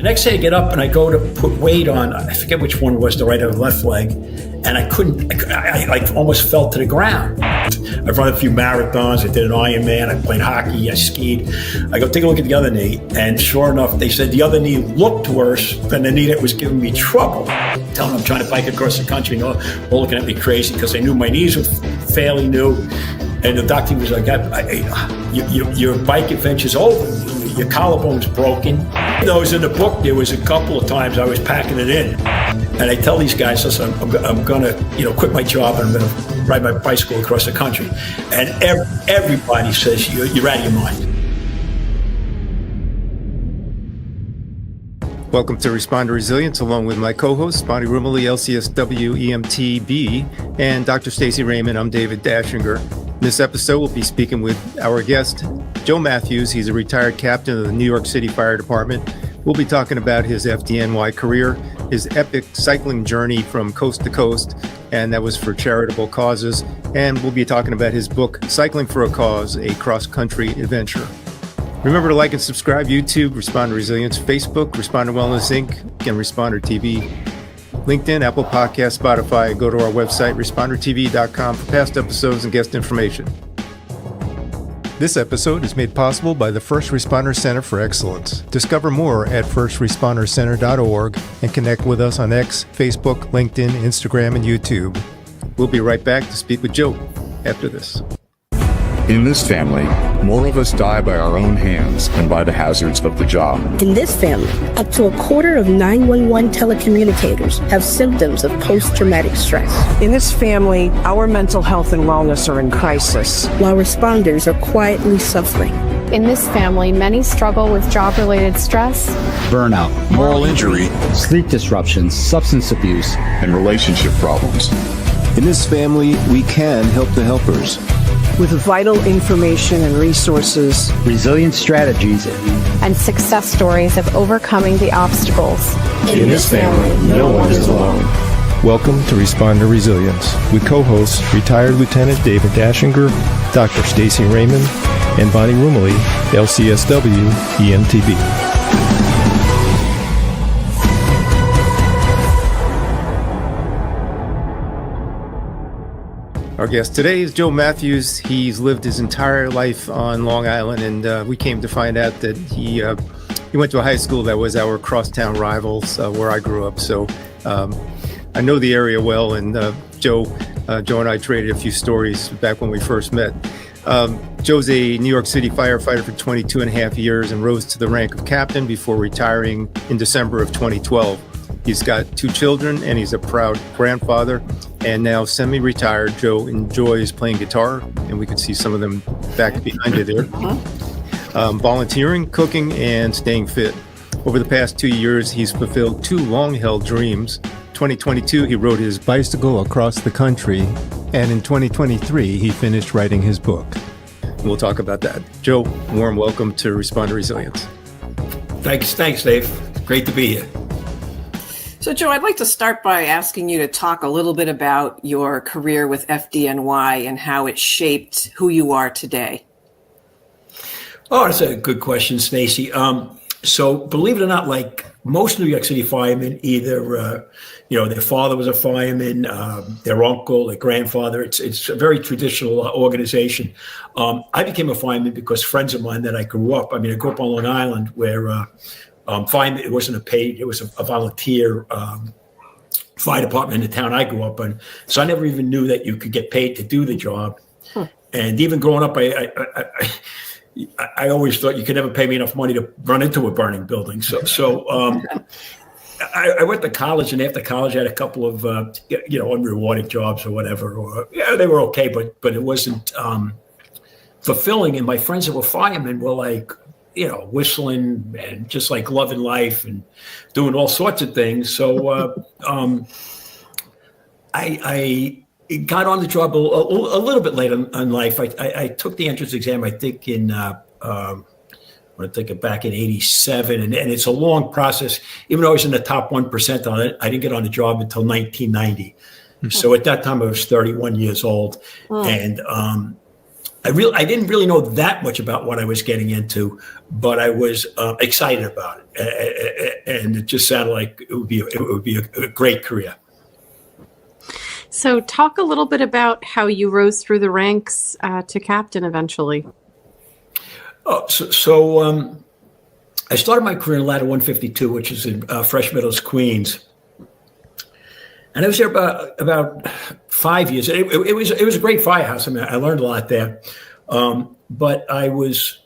next day I get up and I go to put weight on, I forget which one was, the right or the left leg, and I couldn't, I like almost fell to the ground. I've run a few marathons, I did an Ironman, I played hockey, I skied. I go take a look at the other knee, and sure enough, they said the other knee looked worse than the knee that was giving me trouble. Tell them I'm trying to bike across the country, and all looking at me crazy because they knew my knees were fairly new. And the doctor was like, your bike adventure's over. Your collarbone's broken. You know, it was in the book, there was a couple of times I was packing it in. And I tell these guys, listen, I'm going to, quit my job and I'm going to ride my bicycle across the country. And everybody says, you're out of your mind. Welcome to Respond to Resilience, along with my co-host, Bonnie Rumley, LCSW EMTB, and Dr. Stacy Raymond. I'm David Dashinger. In this episode, we'll be speaking with our guest, Joe Matthews. He's a retired captain of the New York City Fire Department. We'll be talking about his FDNY career, his epic cycling journey from coast to coast, and that was for charitable causes. And we'll be talking about his book, Cycling for a Cause, a cross-country adventure. Remember to like and subscribe, YouTube, Respond to Resilience, Facebook, Respond to Wellness Inc., and Responder TV, LinkedIn, Apple Podcasts, Spotify. Go to our website, respondertv.com, for past episodes and guest information. This episode is made possible by the First Responder Center for Excellence. Discover more at firstrespondercenter.org and connect with us on X, Facebook, LinkedIn, Instagram, and YouTube. We'll be right back to speak with Joe after this. In this family, more of us die by our own hands than by the hazards of the job. In this family, up to a quarter of 911 telecommunicators have symptoms of post-traumatic stress. In this family, our mental health and wellness are in crisis, while responders are quietly suffering. In this family, many struggle with job-related stress, burnout, moral injury, sleep disruptions, substance abuse, and relationship problems. In this family, we can help the helpers. With vital information and resources, resilient strategies, and success stories of overcoming the obstacles. In this family, no one is alone. Welcome to Respond to Resilience with co-hosts retired Lieutenant David Dashinger, Dr. Stacy Raymond, and Bonnie Rumley, LCSW EMTB. Our guest today is Joe Matthews. He's lived his entire life on Long Island, and we came to find out that he went to a high school that was our crosstown rivals where I grew up. So I know the area well, and Joe and I traded a few stories back when we first met. Joe's a New York City firefighter for 22 and a half years and rose to the rank of captain before retiring in December of 2012. He's got 2 children, and he's a proud grandfather. And now semi-retired, Joe enjoys playing guitar, and we can see some of them back behind you there. Volunteering, cooking, and staying fit. Over the past 2 years, he's fulfilled 2 long-held dreams. 2022, he rode his bicycle across the country, and in 2023, he finished writing his book. We'll talk about that. Joe, warm welcome to Respond to Resilience. Thanks, Dave. Great to be here. So, Joe, I'd like to start by asking you to talk a little bit about your career with FDNY and how it shaped who you are today. Oh, that's a good question, Stacy. So, believe it or not, like most New York City firemen, either their father was a fireman, their uncle, their grandfather. It's a very traditional organization. I became a fireman because friends of mine that I grew up. I grew up on Long Island, where fireman, it wasn't a paid, it was a volunteer fire department in the town I grew up in. So I never even knew that you could get paid to do the job. And even growing up, I always thought you could never pay me enough money to run into a burning building. So I went to college, and after college I had a couple of unrewarded jobs or whatever. Or they were okay, but it wasn't fulfilling. And my friends that were firemen were like, whistling and just like loving life and doing all sorts of things. So I got on the job a little bit later in life. I took the entrance exam, I think back in 87, and it's a long process. Even though I was in the top 1% on it, I didn't get on the job until 1990. So at that time I was 31 years old. And I didn't really know that much about what I was getting into, but I was excited about it. and it just sounded like it would be a great career. So talk a little bit about how you rose through the ranks to captain eventually. So I started my career in Ladder 152, which is in Fresh Meadows, Queens. And I was there about 5 years. It was a great firehouse. I mean, I learned a lot there. But I was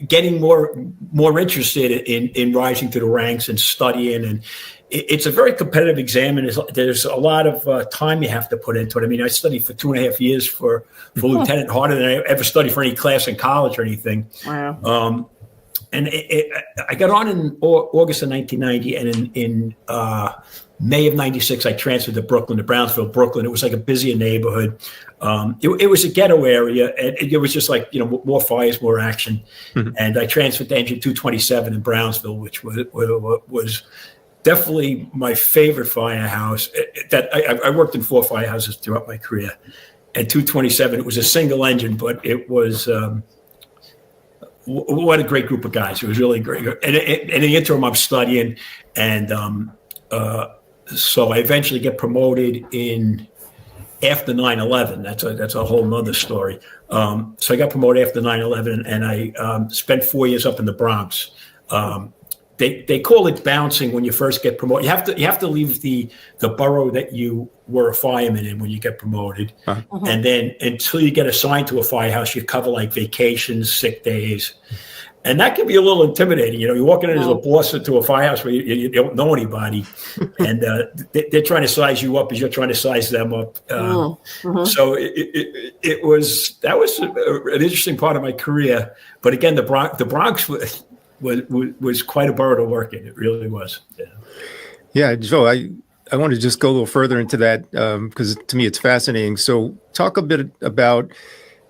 getting more interested in rising through the ranks and studying. And it's a very competitive exam, and there's a lot of time you have to put into it. I mean, I studied for 2.5 years for lieutenant, harder than I ever studied for any class in college or anything. Wow. And I got on in August of 1990, and in May of 96, I transferred to Brownsville, Brooklyn. It was like a busier neighborhood. It was a ghetto area, and it was just like, more fires, more action. Mm-hmm. And I transferred to Engine 227 in Brownsville, which was definitely my favorite firehouse. That I worked in 4 firehouses throughout my career. And 227, it was a single engine, but it was what a great group of guys. It was really great. And in the interim, I'm studying, and so I eventually get promoted after 9/11. That's a whole nother story. So I got promoted after 9/11, and I spent 4 years up in the Bronx. They call it bouncing when you first get promoted. You have to leave the borough that you were a fireman in when you get promoted, and then until you get assigned to a firehouse, you cover like vacations, sick days. And that can be a little intimidating. You're walking in as a boss into a firehouse where you don't know anybody, and they're trying to size you up as you're trying to size them up. So that was an interesting part of my career. But again, the Bronx was quite a borough to work in. It really was. Yeah, Joe, I want to just go a little further into that because to me it's fascinating. So talk a bit about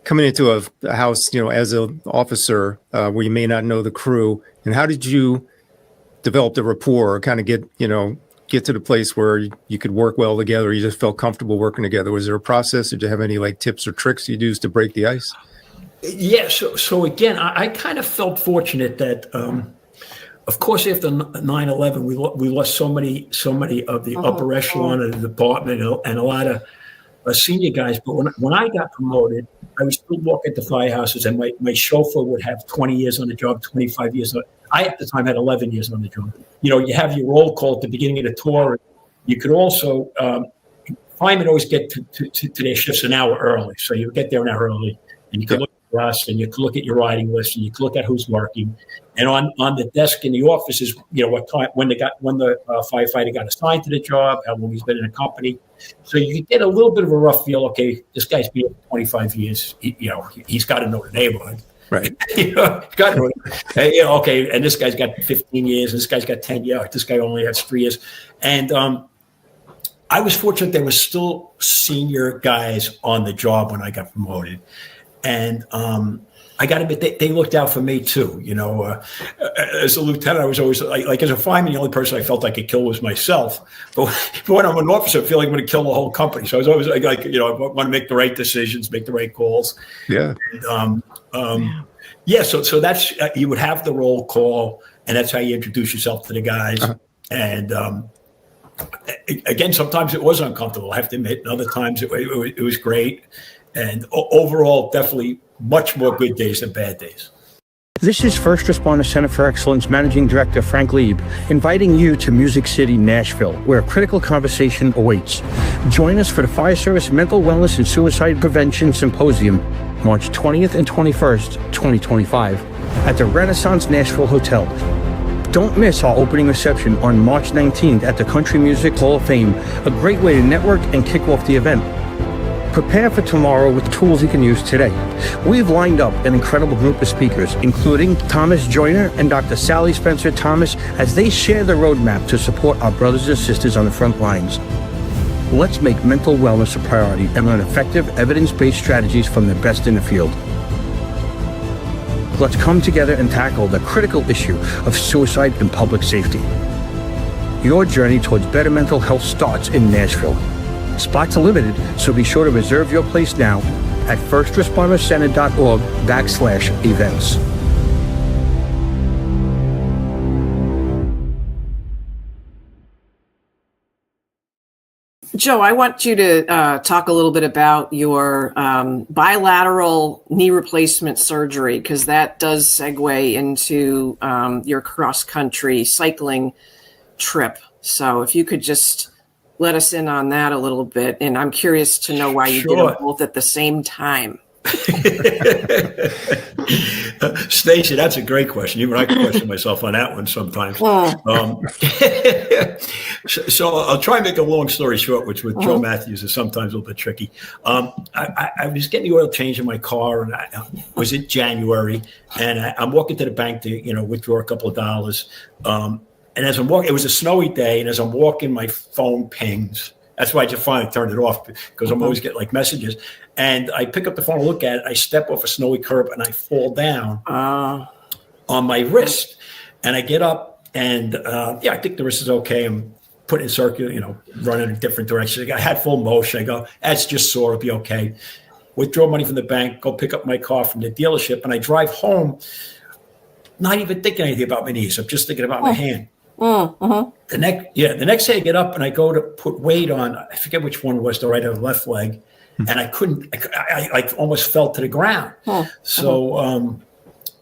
coming into a house, as an officer where you may not know the crew, and how did you develop the rapport or kind of get to the place where you could work well together? You just felt comfortable working together. Was there a process? Did you have any tips or tricks you'd use to break the ice? Yeah. So again, I kind of felt fortunate that, of course, after 9/11, we lost so many of the upper echelon of the department and a lot of senior guys. But when I got promoted, I would still walk into firehouses, and my chauffeur would have 20 years on the job, 25 years. I at the time had 11 years on the job. You have your roll call at the beginning of the tour. You could also firemen always get to their shifts an hour early, so you would get there an hour early, and you could look at us, and you could look at your riding list, and you could look at who's working. And on the desk in the office is what time when the firefighter got assigned to the job, how long he's been in the company. So you could get a little bit of a rough feel. Okay, this guy's been here for 25 years. He's got to know the neighborhood, right? Got to know. Okay, and this guy's got 15 years, and this guy's got 10 years. This guy only has 3 years. And I was fortunate there were still senior guys on the job when I got promoted, and I got to admit, they looked out for me too. As a lieutenant, I was always like as a fireman, the only person I felt I could kill was myself. But when I'm an officer, I feel like I'm going to kill the whole company. So I was always I want to make the right decisions, make the right calls. Yeah. And, So that's you would have the roll call, and that's how you introduce yourself to the guys. And again, sometimes it was uncomfortable, I have to admit. And other times it was great. And overall, definitely much more good days than bad days. This is First Responder Center for Excellence Managing Director Frank Lieb, inviting you to Music City, Nashville, where a critical conversation awaits. Join us for the Fire Service Mental Wellness and Suicide Prevention Symposium, March 20th and 21st, 2025, at the Renaissance Nashville Hotel. Don't miss our opening reception on March 19th at the Country Music Hall of Fame, a great way to network and kick off the event. Prepare for tomorrow with tools you can use today. We've lined up an incredible group of speakers, including Thomas Joyner and Dr. Sally Spencer Thomas, as they share the roadmap to support our brothers and sisters on the front lines. Let's make mental wellness a priority and learn effective, evidence-based strategies from the best in the field. Let's come together and tackle the critical issue of suicide and public safety. Your journey towards better mental health starts in Nashville. Spots are limited, so be sure to reserve your place now at firstrespondercenter.org/events. Joe, I want you to talk a little bit about your bilateral knee replacement surgery, because that does segue into your cross-country cycling trip. So if you could just let us in on that a little bit. And I'm curious to know why you did them both at the same time. Stacy, that's a great question. Even I question myself on that one sometimes. So I'll try and make a long story short, which with Joe Matthews is sometimes a little bit tricky. I was getting the oil change in my car, and I was in January, and I'm walking to the bank to withdraw a couple of dollars. And as I'm walking, it was a snowy day, and as I'm walking, my phone pings. That's why I just finally turned it off, because I'm always getting like messages. And I pick up the phone and look at it. I step off a snowy curb and I fall down on my wrist. And I get up and I think the wrist is okay. I'm putting in circular, running in different directions. I had full motion. I go, that's just sore. It'll be okay. Withdraw money from the bank, go pick up my car from the dealership. And I drive home, not even thinking anything about my knees. I'm just thinking about my hand. The next day I get up and I go to put weight on, I forget which one was, the right or the left leg, and I couldn't, I almost fell to the ground. So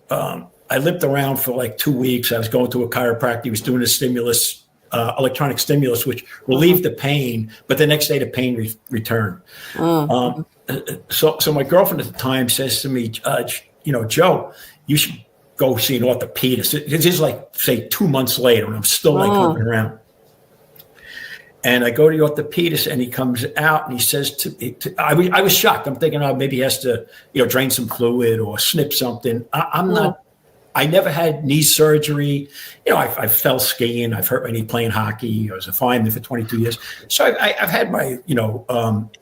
I limped around for like 2 weeks. I was going to a chiropractor. He was doing a stimulus, electronic stimulus, which relieved the pain, but the next day the pain returned. So my girlfriend at the time says to me, Joe, you should go see an orthopedist. This is like, say, 2 months later, and I'm still like humping around. And I go to the orthopedist, and he comes out, and he says to me, I was shocked. I'm thinking, maybe he has to, drain some fluid or snip something. I'm not. I never had knee surgery. I fell skiing. I've hurt my knee playing hockey. I was a fireman for 22 years. So I've had my,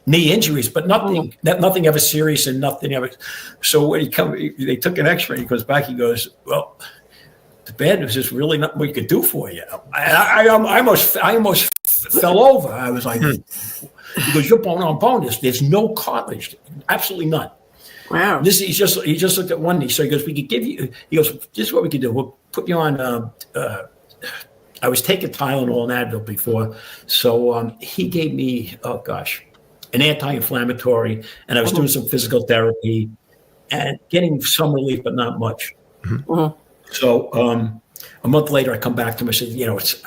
knee injuries, but nothing ever serious and nothing ever. So when they took an x-ray, he goes back, he goes, well, the bad news is really nothing we could do for you. I almost fell over. I was like, he goes, you're bone on bone. There's no cartilage, absolutely none. Wow. He just looked at one knee. So he goes, we could give you, he goes, this is what we could do. We'll put you on, I was taking Tylenol and Advil before. So he gave me, an anti-inflammatory, and I was doing some physical therapy and getting some relief, but not much. So a month later, I come back to him. I said, it's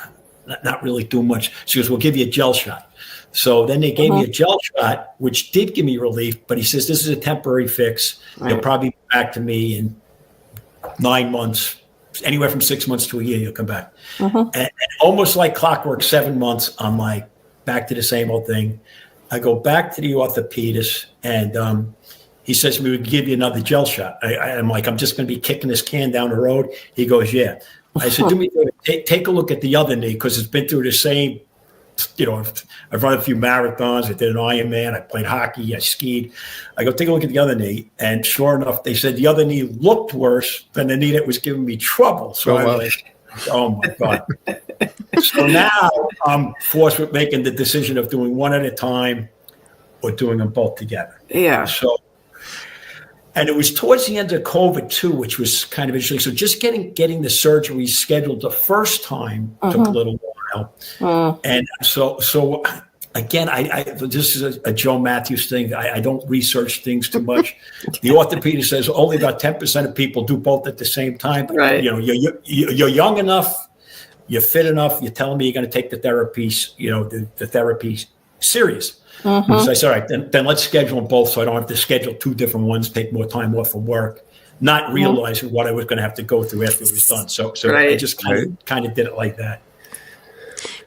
not really doing much. She goes, we'll give you a gel shot. So then they gave me a gel shot, which did give me relief. But he says, this is a temporary fix. Right. You'll probably be back to me in 9 months, anywhere from 6 months to a year, you'll come back. And almost like clockwork, 7 months, I'm like back to the same old thing. I go back to the orthopedist, and he says to me, we can give you another gel shot. I'm like, I'm just going to be kicking this can down the road. He goes, yeah. I said, do me a favor, take a look at the other knee, because it's been through the same. I've run a few marathons. I did an Ironman. I played hockey. I skied. I go take a look at the other knee, and sure enough, they said the other knee looked worse than the knee that was giving me trouble. So I was like, oh my God. So now I'm forced with making the decision of doing one at a time or doing them both together. Yeah. So, and it was towards the end of COVID too, which was kind of interesting. So just getting the surgery scheduled the first time took a little while. And so again, this is a Joe Matthews thing. I don't research things too much. The orthopedist says only about 10% of people do both at the same time. But, right. You're young enough, you're fit enough. You're telling me you're going to take the therapy, the therapy serious. So I said, all right, then let's schedule them both, so I don't have to schedule two different ones, take more time off from work, not realizing what I was going to have to go through after it was done. So right. I just kind of did it like that.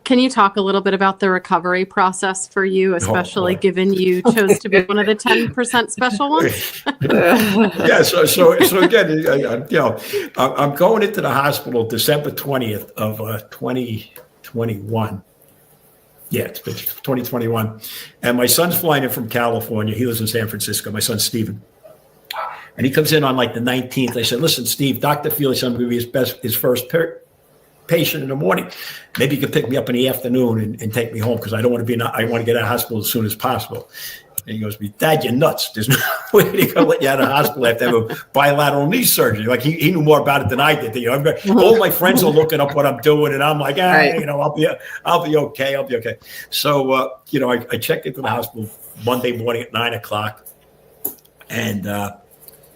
Can you talk a little bit about the recovery process for you, especially given you chose to be one of the 10% special ones? Yeah. So again, I'm going into the hospital December 20th of 2021. Yeah, it's 2021. And my son's flying in from California. He lives in San Francisco. My son, Steven. And he comes in on like the 19th. I said, listen, Steve, Dr. Felix, I'm going to be his first patient in the morning. Maybe you can pick me up in the afternoon and take me home, because I don't want to I want to get out of hospital as soon as possible. And he goes, Dad, you're nuts. There's no way they're going to let you out of the hospital after have a bilateral knee surgery. Like he knew more about it than I did. You know, all my friends are looking up what I'm doing, and I'm like, you know, I'll be okay. I'll be okay. So, you know, I checked into the hospital Monday morning at 9:00, and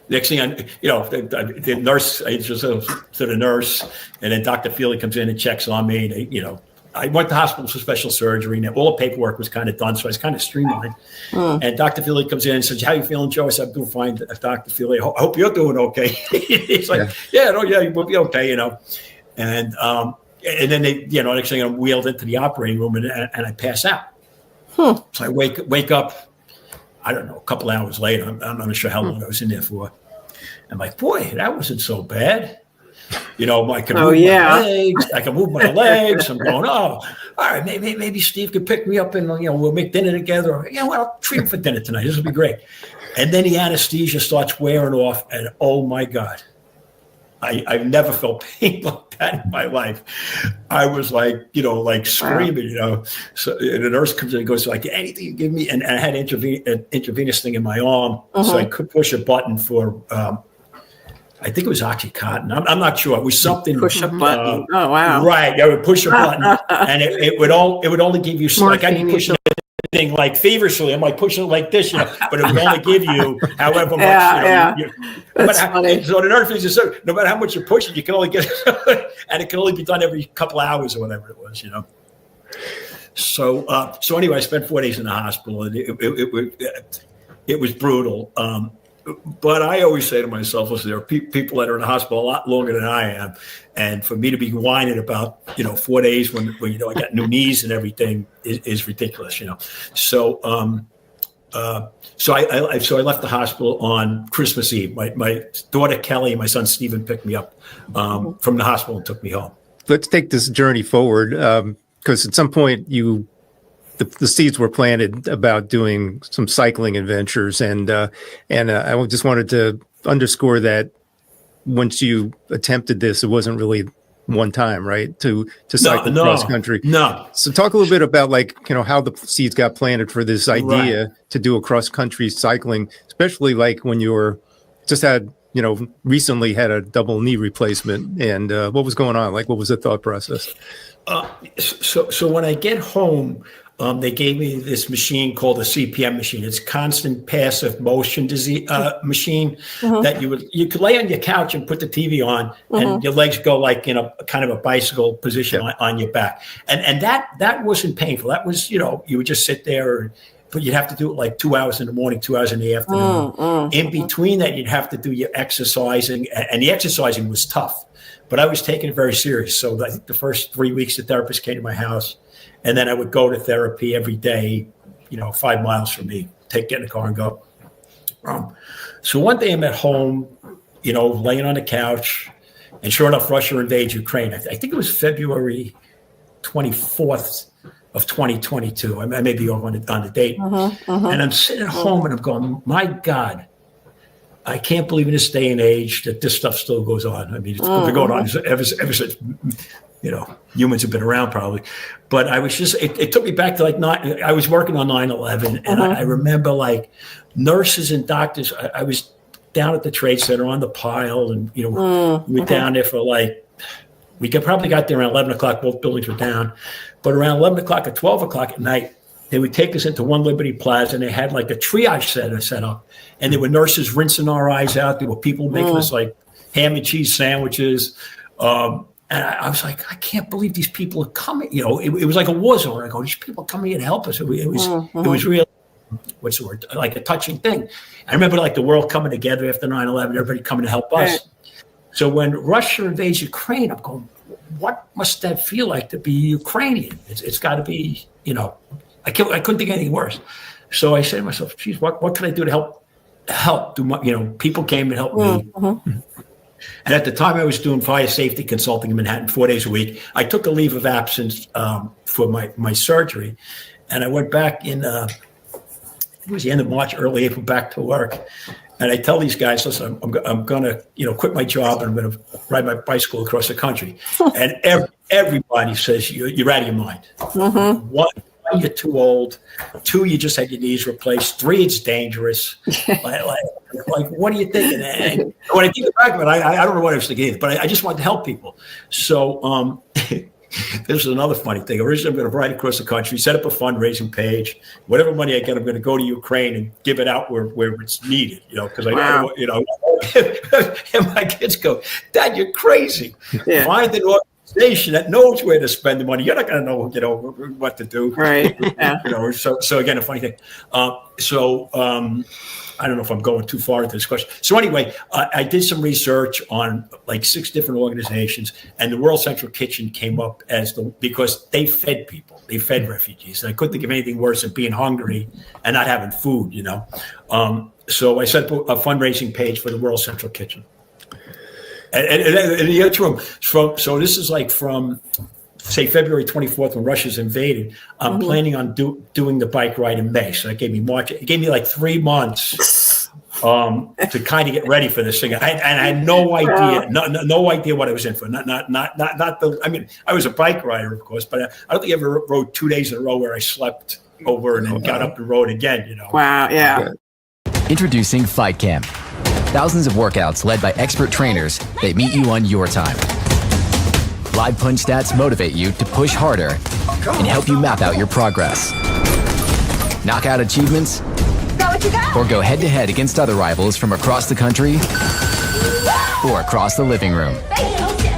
next thing you know, the nurse, I introduced to the nurse, and then Dr. Feely comes in and checks on me. They, you know, I went to hospital for special surgery, and all the paperwork was kind of done, so I was kind of streamlined. And Dr. Feely comes in and says, "How you feeling, Joe?" I said, "I'm doing fine, Dr. Feely. I hope you're doing okay." He's like, "Yeah, we'll be okay," you know. And then they, you know, next thing I'm wheeled into the operating room, and I pass out. So I wake up, I don't know, a couple hours later. I'm not sure how long I was in there for. I'm like, boy, that wasn't so bad. You know, I can move my legs. I can move my legs. I'm going, all right, maybe Steve could pick me up and, you know, we'll make dinner together. Yeah, well, I'll treat him for dinner tonight. This will be great. And then the anesthesia starts wearing off, and oh my God, I've never felt pain like that in my life. I was like, you know, like screaming, you know. So and the nurse comes in and goes, like, anything you give me. And I had an intravenous thing in my arm, so I could push a button for, I think it was Oxycontin. I'm not sure. It was something. Push a button. Oh, wow. Right. I would push a button, and it would only give you, like, I'd be pushing thing like feverishly. I'm like pushing it like this, you know, but it would only give you however much. That's funny. So the nurse is so no matter how much you're pushing, you can only get, and it can only be done every couple hours or whatever it was, you know. So anyway, I spent 4 days in the hospital, and it was brutal. But I always say to myself, listen, there are people that are in the hospital a lot longer than I am. And for me to be whining about, you know, 4 days when you know, I got new knees and everything is ridiculous, you know. So so I left the hospital on Christmas Eve. My daughter Kelly and my son Stephen picked me up from the hospital and took me home. Let's take this journey forward, because at some point the seeds were planted about doing some cycling adventures, and I just wanted to underscore that once you attempted this, it wasn't really one time, right? To cycle cross country. No. So talk a little bit about, like, you know, how the seeds got planted for this idea to do a cross country cycling, especially like when you were recently had a double knee replacement, and what was going on? Like, what was the thought process? So when I get home, they gave me this machine called a CPM machine. It's constant passive motion machine that you could lay on your couch and put the TV on, and your legs go like in a kind of a bicycle position on your back. And that wasn't painful. That was, you know, you would just sit there, but you'd have to do it like 2 hours in the morning, 2 hours in the afternoon. In between that, you'd have to do your exercising, and the exercising was tough, but I was taking it very serious. So I think the first 3 weeks, the therapist came to my house. And then I would go to therapy every day, you know, 5 miles from me, get in the car and go. So one day I'm at home, you know, laying on the couch, and sure enough, Russia invades Ukraine. I think it was February 24th of 2022. I may be off on the date. And I'm sitting at home and I'm going, my God, I can't believe in this day and age that this stuff still goes on. I mean, it's been going on ever since, you know, humans have been around probably. But I was just, it took me back to like I was working on 9/11, and I remember like nurses and doctors. I was down at the Trade Center on the pile, and, you know, we were down there for like, we probably got there around 11 o'clock. Both buildings were down. But around 11 o'clock or 12 o'clock at night, they would take us into One Liberty Plaza, and they had like a triage center set up. And there were nurses rinsing our eyes out. There were people making us like ham and cheese sandwiches. And I was like, I can't believe these people are coming. You know, it was like a war zone. I go, these people are coming here to help us. It was really, what's the word? Like a touching thing. I remember like the world coming together after 9/11, everybody coming to help us. So when Russia invades Ukraine, I'm going, what must that feel like to be Ukrainian? It's got to be, you know, I couldn't think of anything worse. So I said to myself, geez, what can I do to help? You know, people came and helped me. And at the time I was doing fire safety consulting in Manhattan 4 days a week. I took a leave of absence for my surgery. And I went back in, it was the end of March, early April, back to work. And I tell these guys, listen, I'm going to, you know, quit my job, and I'm going to ride my bicycle across the country. And everybody says, you're out of your mind. One, you're too old. 2, you just had your knees replaced. 3, it's dangerous. like, what are you thinking? And when I think back of it, I don't know what I was thinking either, but I just wanted to help people. So this is another funny thing. Originally, I'm going to ride across the country, set up a fundraising page. Whatever money I get, I'm going to go to Ukraine and give it out where it's needed, because Wow. And my kids go, Dad, you're crazy. Yeah. Find an organization that knows where to spend the money. You're not going to know, what to do. Right. Yeah. So again, a funny thing. I don't know if I'm going too far into this question. So anyway, I did some research on like 6 different organizations, and the World Central Kitchen came up because they fed people, they fed refugees. And I couldn't think of anything worse than being hungry and not having food, So I set up a fundraising page for the World Central Kitchen. And the interim, so this is like from, say, February 24th when Russia's invaded. I'm planning on doing the bike ride in May. So it gave me March. It gave me like 3 months to kind of get ready for this thing. I had no idea, no idea what I was in for. I was a bike rider, of course, but I don't think I ever rode 2 days in a row where I slept over and then got up and rode again. Wow. Yeah. Introducing FightCamp. Thousands of workouts led by expert trainers that meet you on your time. Live punch stats motivate you to push harder and help you map out your progress. Knock out achievements, or go head-to-head against other rivals from across the country or across the living room.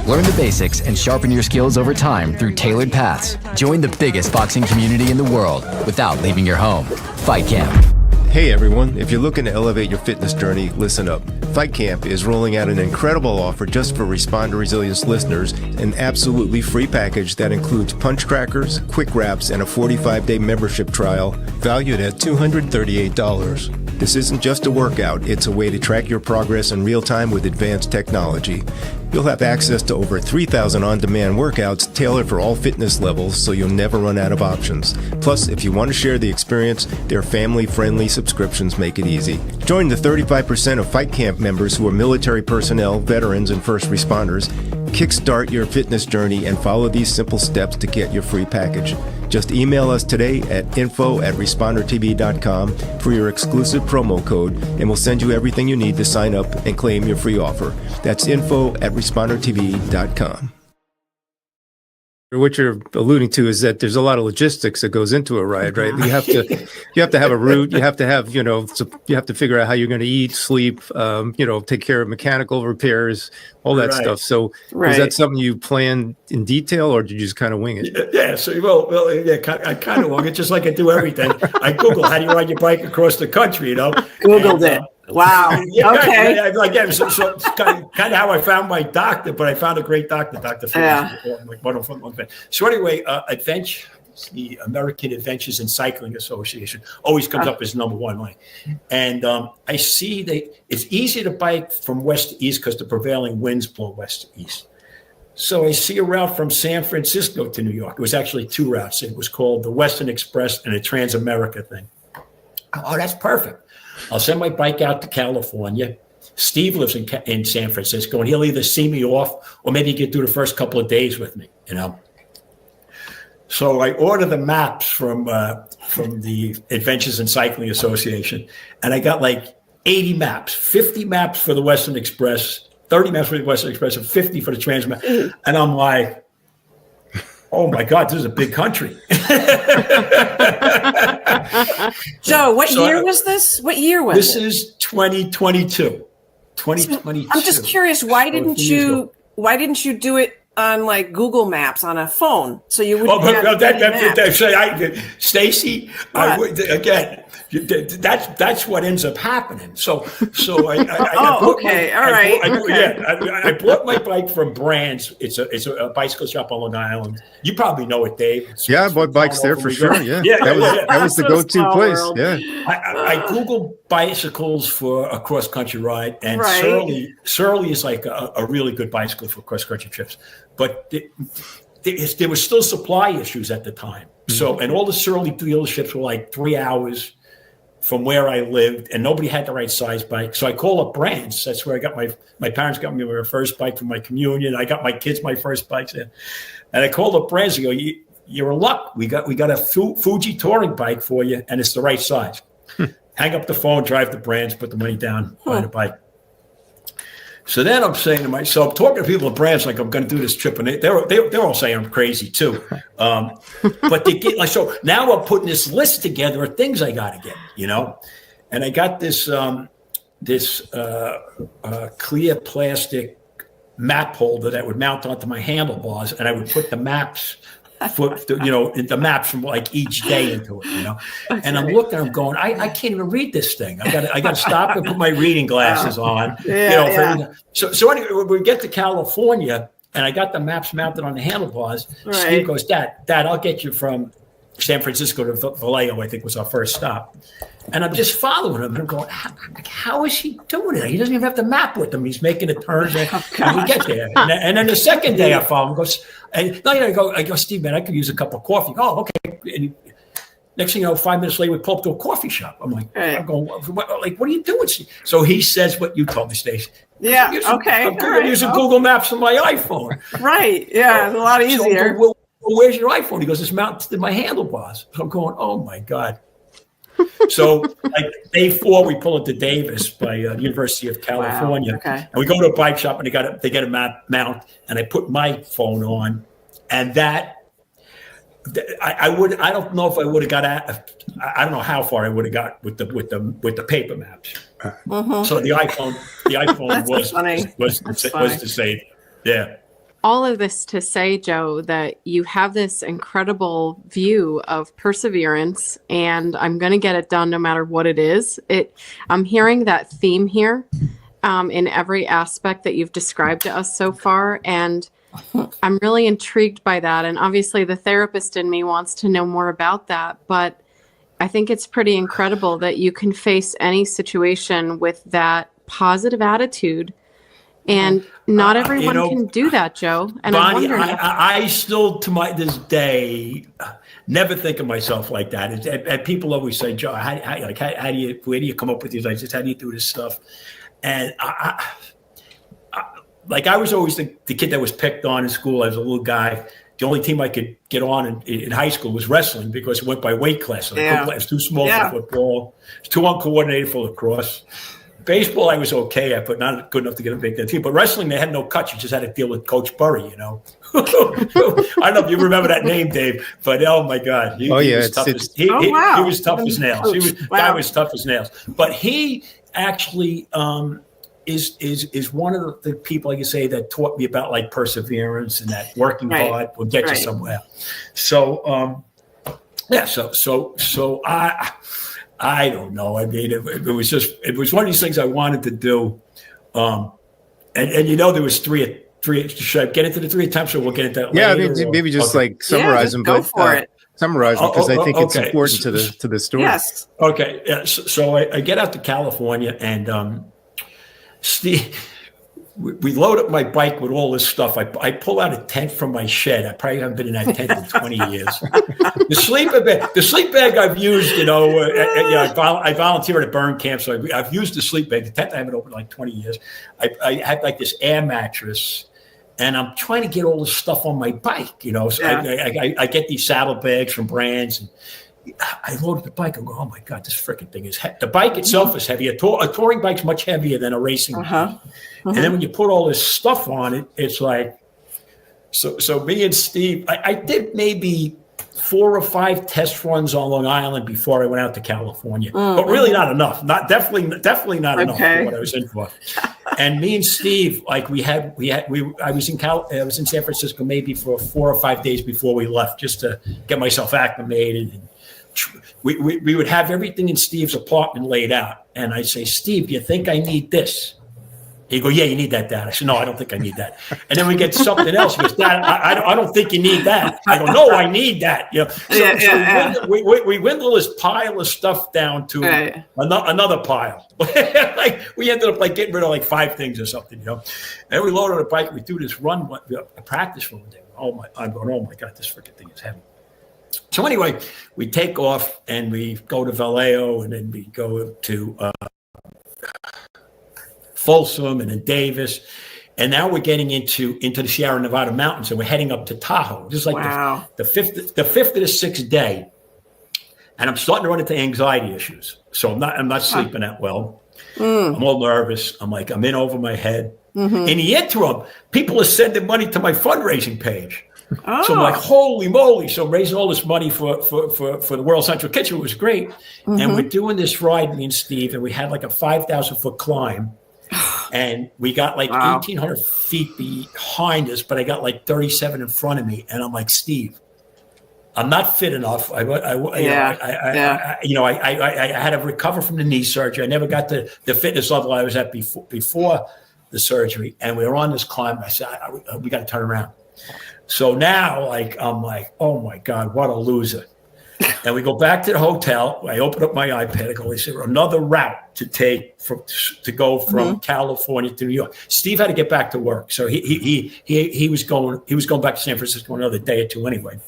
Learn the basics and sharpen your skills over time through tailored paths. Join the biggest boxing community in the world without leaving your home. FightCamp. Hey everyone, if you're looking to elevate your fitness journey, listen up. FightCamp is rolling out an incredible offer just for Respond to Resilience listeners, an absolutely free package that includes punch crackers, quick wraps, and a 45-day membership trial valued at $238. This isn't just a workout, it's a way to track your progress in real time with advanced technology. You'll have access to over 3,000 on-demand workouts tailored for all fitness levels, so you'll never run out of options. Plus, if you want to share the experience, their family-friendly subscriptions make it easy. Join the 35% of FightCamp members who are military personnel, veterans, and first responders. Kickstart your fitness journey and follow these simple steps to get your free package. Just email us today at info@respondertv.com for your exclusive promo code, and we'll send you everything you need to sign up and claim your free offer. That's info@respondertv.com. What you're alluding to is that there's a lot of logistics that goes into a ride, right? You have to have a route. You have to have, you have to figure out how you're going to eat, sleep, take care of mechanical repairs, all that stuff. So is that something you planned in detail, or did you just kind of wing it? Yeah. So, I kind of wing it, just like I do everything. I Googled how do you ride your bike across the country, Googled it. Wow. Okay. So it's kind of how I found my doctor, but I found a great doctor, Dr. Phil. So anyway, the American Adventures in Cycling Association always comes up as number one. And I see it's easy to bike from west to east because the prevailing winds blow west to east. So I see a route from San Francisco to New York. It was actually 2 routes. It was called the Western Express and a Transamerica thing. Oh, that's perfect. I'll send my bike out to California. Steve lives in San Francisco, and he'll either see me off or maybe he could do the first couple of days with me, So I order the maps from the Adventures in Cycling Association, and I got like 80 maps, 50 maps for the Western Express, 30 maps for the Western Express, and 50 for the Transamerica. And I'm like, oh my God, this is a big country. Joe, what year was this? What year was this? This is 2022. 2022. I'm just curious, why didn't you do it on like Google Maps on a phone? So you wouldn't Stacy, that's what ends up happening. So I bought my bike from Brands. It's a bicycle shop on Long Island. You probably know it, Dave. I bought bikes there for sure. Yeah, that was the go-to place. Yeah, I Googled bicycles for a cross-country ride, and Surly is like a really good bicycle for cross-country trips. But there were still supply issues at the time. So, and all the Surly dealerships were like 3 hours from where I lived, and nobody had the right size bike. So I called up Brands. That's where I got my parents got me my first bike for my communion. I got my kids my first bikes there. And I called up Brands and go, you're in luck. We got a Fuji touring bike for you, and it's the right size. Hang up the phone, drive the brands, put the money down, buy the bike. So then I'm saying to myself, talking to people at brands, like I'm going to do this trip, and they're all saying I'm crazy too. But they get like, so now I'm putting this list together of things I got to get, and I got this clear plastic map holder that would mount onto my handlebars, and I would put the maps, the maps from like each day into it, Okay. And I'm looking, I'm going, I can't even read this thing. I got to stop and put my reading glasses on. So anyway, when we get to California, and I got the maps mounted on the handlebars. Right. Steve goes, Dad, I'll get you from San Francisco to Vallejo, I think was our first stop. And I'm just following him, and I'm going, how is he doing it? He doesn't even have the map with him. He's making the turns, and we get there. And then the second day I follow him, I go, Steve, man, I could use a cup of coffee. Oh, okay. And next thing you know, 5 minutes later, we pull up to a coffee shop. I'm like, I'm going, what are you doing, Steve? So he says what you told me, Stacey. Yeah, I'm using Google Maps on my iPhone. Right, yeah, it's a lot easier. So, well, where's your iPhone? He goes, it's mounted to my handlebars. So I'm going, oh, my God. So like day 4, we pull into Davis by the University of California. Wow. Okay. And we go to a bike shop, and they get a mount, and I put my phone on, and that I don't know if I would have got I don't know how far I would have got with the paper maps. So the iPhone was to save. Yeah. All of this to say, Joe, that you have this incredible view of perseverance, and I'm going to get it done no matter what it is. I'm hearing that theme here in every aspect that you've described to us so far, and I'm really intrigued by that. And obviously the therapist in me wants to know more about that, but I think it's pretty incredible that you can face any situation with that positive attitude. And not everyone can do that, Do. And Bonnie, I still, to this day, never think of myself like that. And people always say, Joe, where do you come up with these ideas? How do you do this stuff? And I was always the kid that was picked on in school. I was a little guy. The only team I could get on in high school was wrestling because it went by weight class. I was too small for football. It was too uncoordinated for lacrosse. Baseball, I was okay at, but not good enough to get a big team. But wrestling, they had no cuts. You just had to deal with Coach Burry, I don't know if you remember that name, Dave, but oh my God. He was tough as nails. Guy was tough as nails. But he actually is one of the people, like you say, that taught me about like perseverance and that working hard will get you somewhere. So, so I don't know. I mean, it was one of these things I wanted to do. And there was three. Should I get into the 3 attempts, or we'll get into that later? Yeah, I mean, maybe just like summarize them. Go for it. Summarize them because I think it's important to the story. Yes. Okay. Yeah, so I get out to California, and Steve, we load up my bike with all this stuff. I pull out a tent from my shed. I probably haven't been in that tent in 20 years. The sleep bag I've used, I volunteer at a burn camp, so I've used the sleep bag. The tent I haven't opened in like 20 years. I had like this air mattress, and I'm trying to get all this stuff on my bike, So I get these saddlebags from brands, and I loaded the bike. I go, oh my God, this freaking thing is heavy. The bike itself is heavy. A touring bike's much heavier than a racing bike. And then when you put all this stuff on it, it's like, so me and Steve, I did maybe 4 or 5 test runs on Long Island before I went out to California, but really not enough. Definitely not enough for what I was in for. And me and Steve, like I was in San Francisco maybe for 4 or 5 days before we left, just to get myself acclimated. And we would have everything in Steve's apartment laid out. And I'd say, Steve, do you think I need this? He'd go, yeah, you need that, Dad. I said, no, I don't think I need that. And then we get something else. He goes, Dad, I don't think you need that. I go, no, I need that. We dwindle this pile of stuff down to another pile. Like we ended up like getting rid of like 5 things or something, And we loaded on a bike. We do this run, a practice run. I'm going, oh my God, this freaking thing is heavy. So anyway, we take off and we go to Vallejo, and then we go to Folsom and then Davis. And now we're getting into the Sierra Nevada mountains, and we're heading up to Tahoe. This is like the fifth to the sixth day, and I'm starting to run into anxiety issues. So I'm not sleeping that well. I'm all nervous. I'm in over my head. In the interim, people are sending money to my fundraising page. So I'm like, holy moly! So I'm raising all this money for the World Central Kitchen. It was great, and we're doing this ride, me and Steve, and we had like a 5,000-foot climb. And we got like 1,800 feet behind us, but I got like 37 in front of me. And I'm like, Steve, I'm not fit enough. I had to recover from the knee surgery. I never got to the fitness level I was at before the surgery. And we were on this climb. I said, we got to turn around. So now I'm like, oh my God, what a loser. And we go back to the hotel. I open up my iPad. I go, is there another route to take to go from California to New York? Steve had to get back to work, so he was going back to San Francisco another day or two anyway.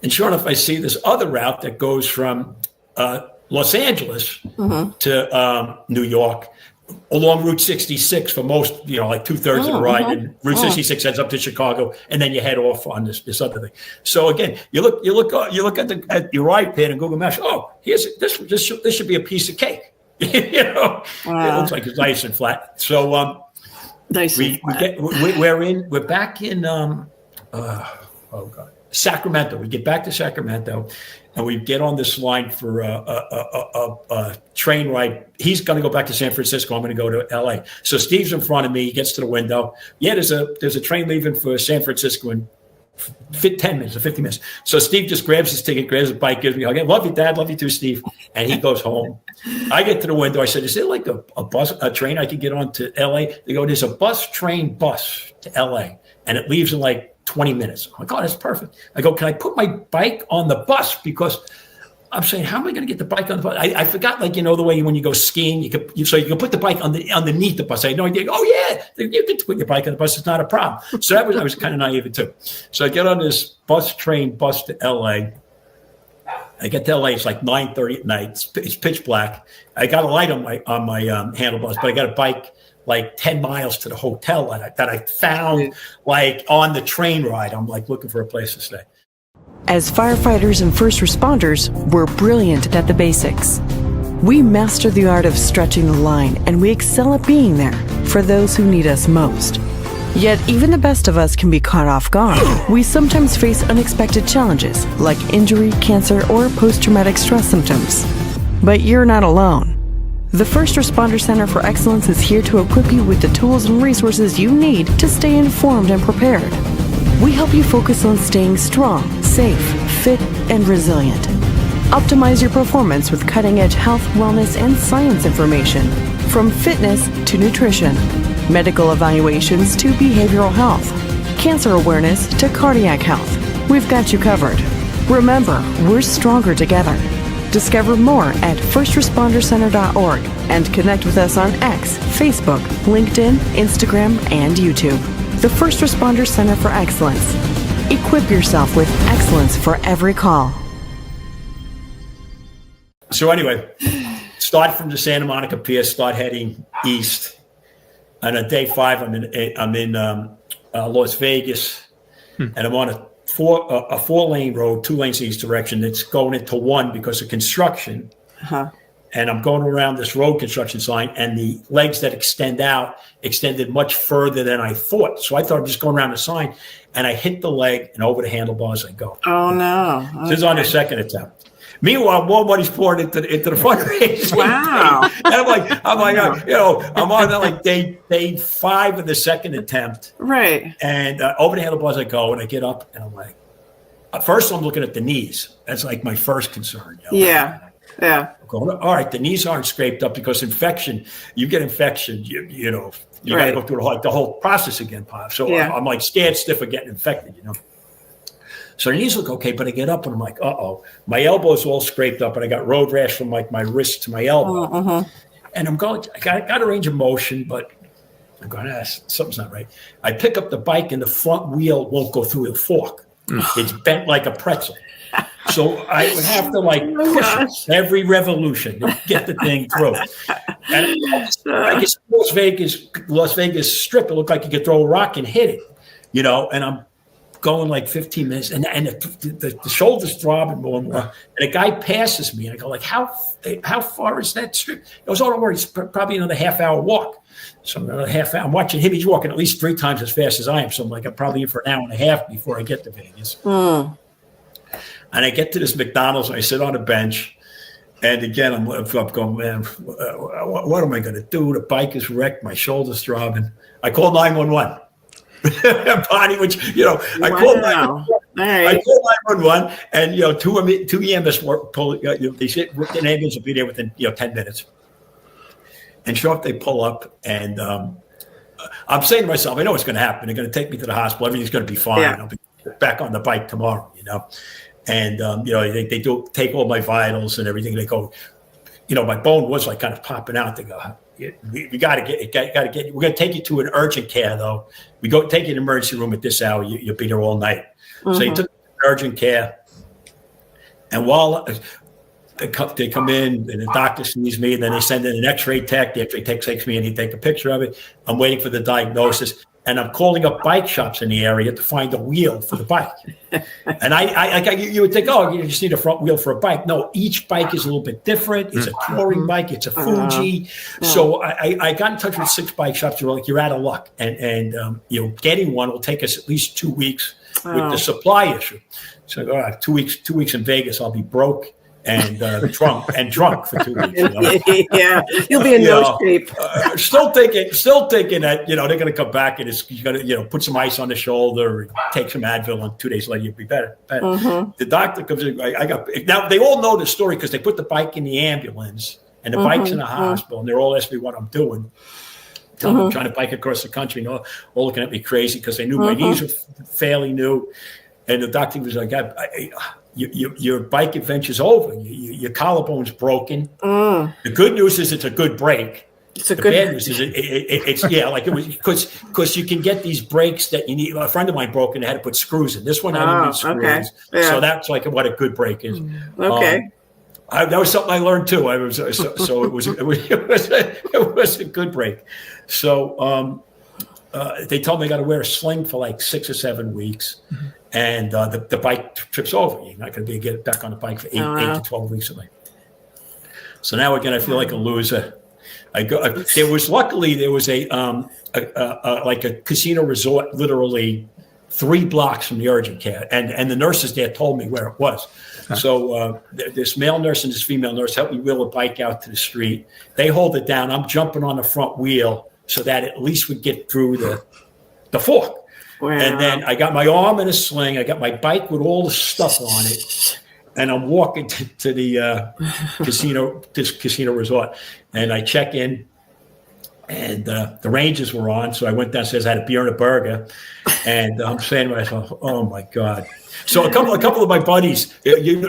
And sure enough, I see this other route that goes from Los Angeles to New York along Route 66 for most, like 2/3 of the ride, and Route 66 heads up to Chicago, and then you head off on this other thing. So again, you look at your iPad and Google Maps. Oh, this should be a piece of cake. It looks like it's nice and flat. So we're back in Sacramento. We get back to Sacramento, and we get on this line for a train ride. He's going to go back to San Francisco. I'm going to go to LA. So Steve's in front of me. He gets to the window. Yeah, there's a train leaving for San Francisco in 10 minutes or 50 minutes. So Steve just grabs his ticket, grabs his bike, gives me a hug. Love you, Dad. Love you too, Steve. And he goes home. I get to the window. I said, is there like a train I could get on to LA? They go, there's a bus to LA. And it leaves in like 20 minutes. I'm like, oh, that's perfect. I go, can I put my bike on the bus? Because I'm saying, how am I going to get the bike on the bus? I forgot, the way when you go skiing, you can put the bike underneath the bus. I had no idea. Oh yeah, you can put your bike on the bus. It's not a problem. So I was kind of naive too. So I get on this bus to LA. I get to LA. It's like 9:30 at night. It's pitch black. I got a light on my handlebars, but I got a bike like 10 miles to the hotel that I found on the train ride. I'm looking for a place to stay. As firefighters and first responders, we're brilliant at the basics. We master the art of stretching the line, and we excel at being there for those who need us most. Yet even the best of us can be caught off guard. We sometimes face unexpected challenges like injury, cancer, or post-traumatic stress symptoms. But you're not alone. The First Responder Center for Excellence is here to equip you with the tools and resources you need to stay informed and prepared. We help you focus on staying strong, safe, fit, and resilient. Optimize your performance with cutting-edge health, wellness, and science information, from fitness to nutrition, medical evaluations to behavioral health, cancer awareness to cardiac health. We've got you covered. Remember, we're stronger together. Discover more at firstrespondercenter.org and connect with us on X, Facebook, LinkedIn, Instagram, and YouTube. The First Responder Center for Excellence. Equip yourself with excellence for every call. So anyway, start from the Santa Monica Pier, start heading east. And on day 5, I'm in Las Vegas, and I'm on a 4-lane road, 2 lanes each direction. That's going into 1 because of construction. And I'm going around this road construction sign, and the legs that extended much further than I thought. So I thought I'm just going around the sign, and I hit the leg, and over the handlebars I go. Oh no! Okay. This is on the second attempt. Meanwhile, more money's poured into the fundraising. Wow! And I'm on day 5 of the second attempt. Right. And over the handlebars I go, and I get up, and I'm like, at first I'm looking at the knees. That's like my first concern. Yeah. Going, all right, the knees aren't scraped up because infection. You get infection, you got to go through the whole process again, Pop. So I'm like scared stiff of getting infected, So the knees look okay, but I get up and I'm like, my elbow's all scraped up, and I got road rash from like my wrist to my elbow. And I'm going, I got a range of motion, but I'm going, something's not right. I pick up the bike, and the front wheel won't go through the fork. It's bent like a pretzel. So I would have to push it every revolution to get the thing through. And I guess Las Vegas Strip, it looked like you could throw a rock and hit it, and I'm going like 15 minutes and the shoulders throbbing more and more. And a guy passes me and I go like, how far is that strip? It was, don't worry, it's probably another half-hour walk. So another half hour. I'm watching him. He's walking at least 3 times as fast as I am. So I'm like, I'm probably in for an hour and a half before I get to Vegas. And I get to this McDonald's and I sit on a bench. And again, I'm going, man, what am I going to do? The bike is wrecked. My shoulder's throbbing. I call 911. Bonnie, which, I called 911. I called 911 and, two EMS pull, they said an ambulance will be there within, 10 minutes. And sure enough, they pull up, and I'm saying to myself, I know what's going to happen. They're going to take me to the hospital. Everything's going to be fine. Yeah. I'll be back on the bike tomorrow, And, they do take all my vitals and everything. They go, my bone was like kind of popping out. They go, we got to get, we're going to take you to an urgent care, though. We go take you to the emergency room at this hour. You'll be there all night. Mm-hmm. So they took urgent care. And while they come in and the doctor sees me, and then they send in an x-ray tech. The x-ray tech takes me and he take a picture of it. I'm waiting for the diagnosis, and I'm calling up bike shops in the area to find a wheel for the bike. And you would think, oh, you just need a front wheel for a bike. No, each bike is a little bit different. It's a touring bike. It's a Fuji. So I got in touch with 6 bike shops. They're like, you're out of luck. And getting one will take us at least 2 weeks with the supply issue. So 2 weeks in Vegas, I'll be broke and drunk for 2 weeks. Yeah, you'll be in no shape. Still thinking that they're going to come back and you're going to put some ice on the shoulder, take some Advil, and 2 days later you'll be better. Mm-hmm. The doctor comes in. Now they all know the story because they put the bike in the ambulance and the bike's in the hospital, and they're all asking me what I'm doing. I'm trying to bike across the country, and all looking at me crazy because they knew my knees were fairly new, and the doctor was like, your bike adventure's over. Your collarbone's broken. The good news is it's a good break. The bad news is it was because you can get these brakes that you need. A friend of mine broke and they had to put screws in. This one had to need screws. Okay. Yeah. So that's like what a good break is. Okay. That was something I learned too. It was a good break. So they told me I got to wear a sling for like 6 or 7 weeks. And the bike trips over. You're not going to be able to get back on the bike for 8 to 12 weeks. So now again, I feel like a loser. There was a casino resort literally 3 blocks from the urgent care, and the nurses there told me where it was. So this male nurse and this female nurse helped me wheel a bike out to the street. They hold it down. I'm jumping on the front wheel so that at least we get through the fork. Wow. And then I got my arm in a sling. I got my bike with all the stuff on it, and I'm walking to the casino resort. And I check in, and the Rangers were on. So I went downstairs. I had a beer and a burger, and I'm saying to myself, "Oh my God!" So a couple of my buddies,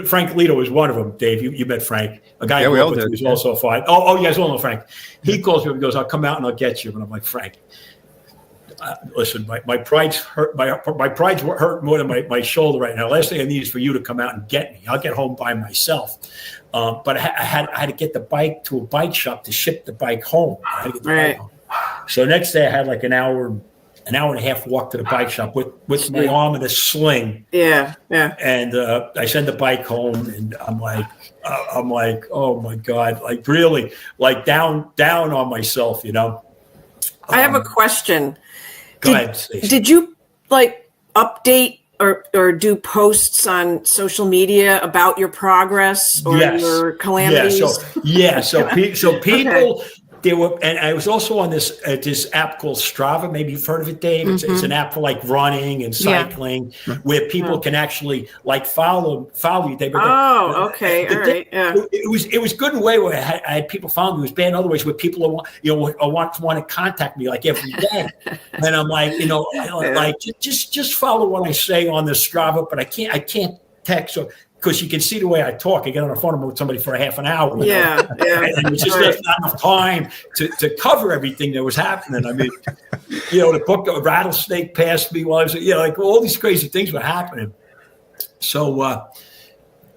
Frank Lito was one of them. Dave, you met Frank, a guy who was also fine. Oh, you guys all know Frank. He calls me and goes, "I'll come out and I'll get you." And I'm like, Frank. Listen, my pride's hurt. My pride's hurt more than my shoulder right now. Last thing I need is for you to come out and get me. I'll get home by myself. But I had to get the bike to a bike shop to ship the bike home. I had to get the bike home. So next day I had like an hour and a half walk to the bike shop with my arm in a sling. Yeah. And I send the bike home, and I'm like, oh my God, like really, like down on myself, I have a question. Go ahead, Stacey. Did you update or do posts on social media about your progress or your calamities? So people. There were, and I was also on this app called Strava. Maybe you've heard of it, Dave. It's an app for like running and cycling, where people can actually follow you. Okay, all right. Yeah. It was good in a way where I had people follow me. It was bad in other ways where people want to contact me like every day, and I'm like, just follow what I say on the Strava, but I can't text or. Because you can see the way I talk. I get on the phone with somebody for a half an hour. And it's just not enough time to cover everything that was happening. I mean, the book of Rattlesnake passed me while I was, all these crazy things were happening. So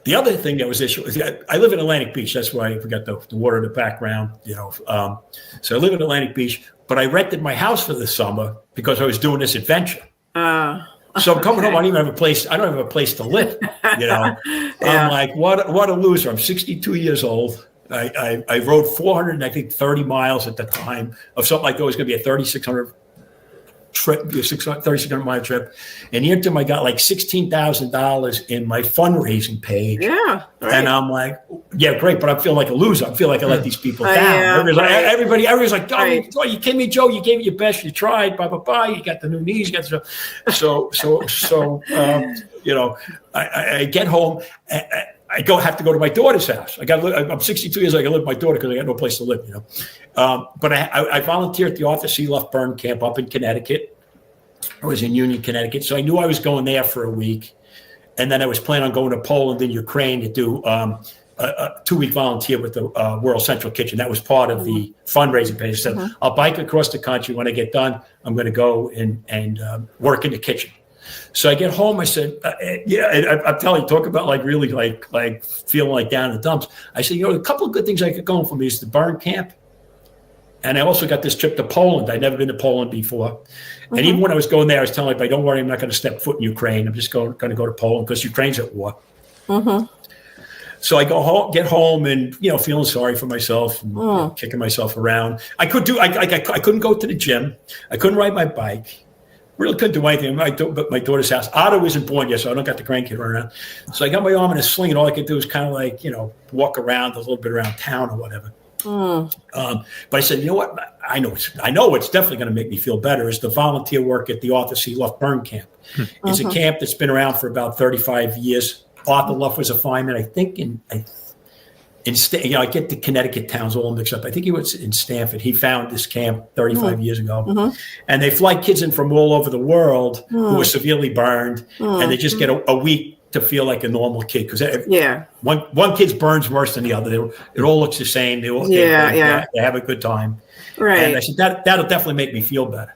The other thing that was issue is I live in Atlantic Beach. That's why we got the water in the background, so I live in Atlantic Beach, but I rented my house for the summer because I was doing this adventure. So I'm coming home. I don't have a place to live. Yeah. I'm like, what a loser. I'm 62 years old. I rode 430 miles at the time of something like that was going to be a 3,600 trip, 3,600 mile trip. And the interim, I got like $16,000 in my fundraising page. Yeah. Right. And I'm like, yeah, great. But I feel like a loser. I feel like I let these people down. Yeah, everybody's like, oh, you kidding me, Joe? You gave it your best. You tried, blah, blah, blah. You got the new knees. You got the I get home. I have to go to my daughter's house. I'm 62 years old. I got to live with my daughter because I got no place to live, But I volunteered at the Arthur C. Luft burn camp up in Connecticut. I was in Union, Connecticut. So I knew I was going there for a week. And then I was planning on going to Poland and Ukraine to do a 2-week volunteer with the World Central Kitchen. That was part of the fundraising page. I said, I'll bike across the country. When I get done, I'm going to go and work in the kitchen. So I get home. I said, I'm telling you, talk about like really like feeling like down in the dumps. I said, a couple of good things I could go for me is the burn camp. And I also got this trip to Poland. I'd never been to Poland before. And even when I was going there, I was telling everybody, don't worry, I'm not going to step foot in Ukraine. I'm just going to go to Poland because Ukraine's at war. So I get home and, feeling sorry for myself, and, kicking myself around. I couldn't go to the gym. I couldn't ride my bike. Really couldn't do anything. But my daughter's house. Otto isn't born yet, so I don't got the grandkid running around. So I got my arm in a sling, and all I could do was kind of like, walk around a little bit around town or whatever. But I said, you know what? I know what's definitely going to make me feel better is the volunteer work at the Arthur C. Luft burn camp. It's a camp that's been around for about 35 years. Arthur Luft was a fireman, I think, I get the Connecticut towns all mixed up. I think he was in Stanford. He found this camp 35 years ago. And they fly kids in from all over the world who were severely burned, and they just get a week to feel like a normal kid. Because one kid's burns worse than the other. It all looks the same. They all they have a good time. Right. And I said, that'll definitely make me feel better,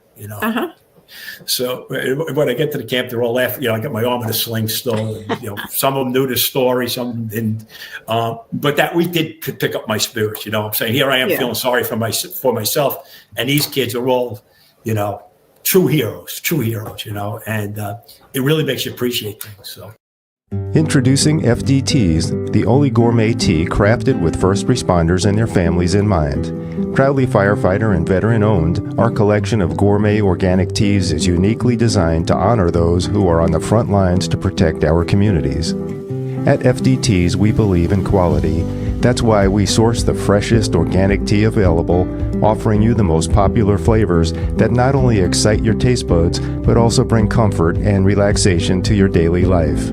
So when I get to the camp, they're all laughing. I got my arm in a sling still. And, some of them knew the story, some didn't. But that we did pick up my spirits. I'm saying here I am feeling sorry for myself, and these kids are all, true heroes. And it really makes you appreciate things. So. Introducing FDTs, the only gourmet tea crafted with first responders and their families in mind. Proudly firefighter and veteran owned, our collection of gourmet organic teas is uniquely designed to honor those who are on the front lines to protect our communities. At FDTs, we believe in quality. That's why we source the freshest organic tea available, offering you the most popular flavors that not only excite your taste buds, but also bring comfort and relaxation to your daily life.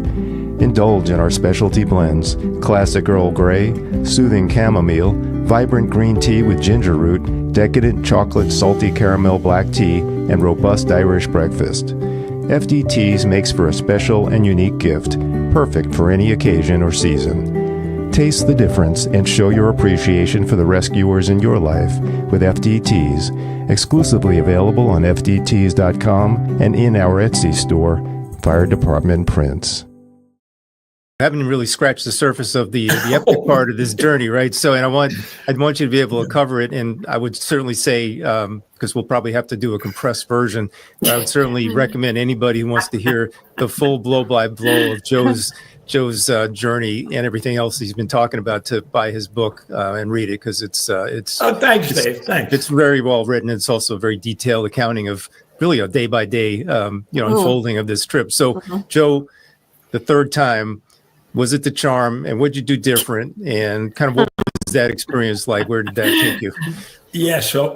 Indulge in our specialty blends, classic Earl Grey, soothing chamomile, vibrant green tea with ginger root, decadent chocolate salty caramel black tea, and robust Irish breakfast. FDTs makes for a special and unique gift, perfect for any occasion or season. Taste the difference and show your appreciation for the rescuers in your life with FDTs, exclusively available on FDTs.com and in our Etsy store, Fire Department Prints. I haven't really scratched the surface of the epic part of this journey, right? So, and I'd want you to be able to cover it, and I would certainly say, because we'll probably have to do a compressed version, I would certainly recommend anybody who wants to hear the full blow-by-blow of Joe's journey and everything else he's been talking about to buy his book and read it, because it's thanks, Dave. Thanks. It's very well written. It's also a very detailed accounting of really a day-by-day, unfolding of this trip. So, Joe, the third time. Was it the charm, and what did you do different, and kind of what was that experience like? Where did that take you? Yeah, so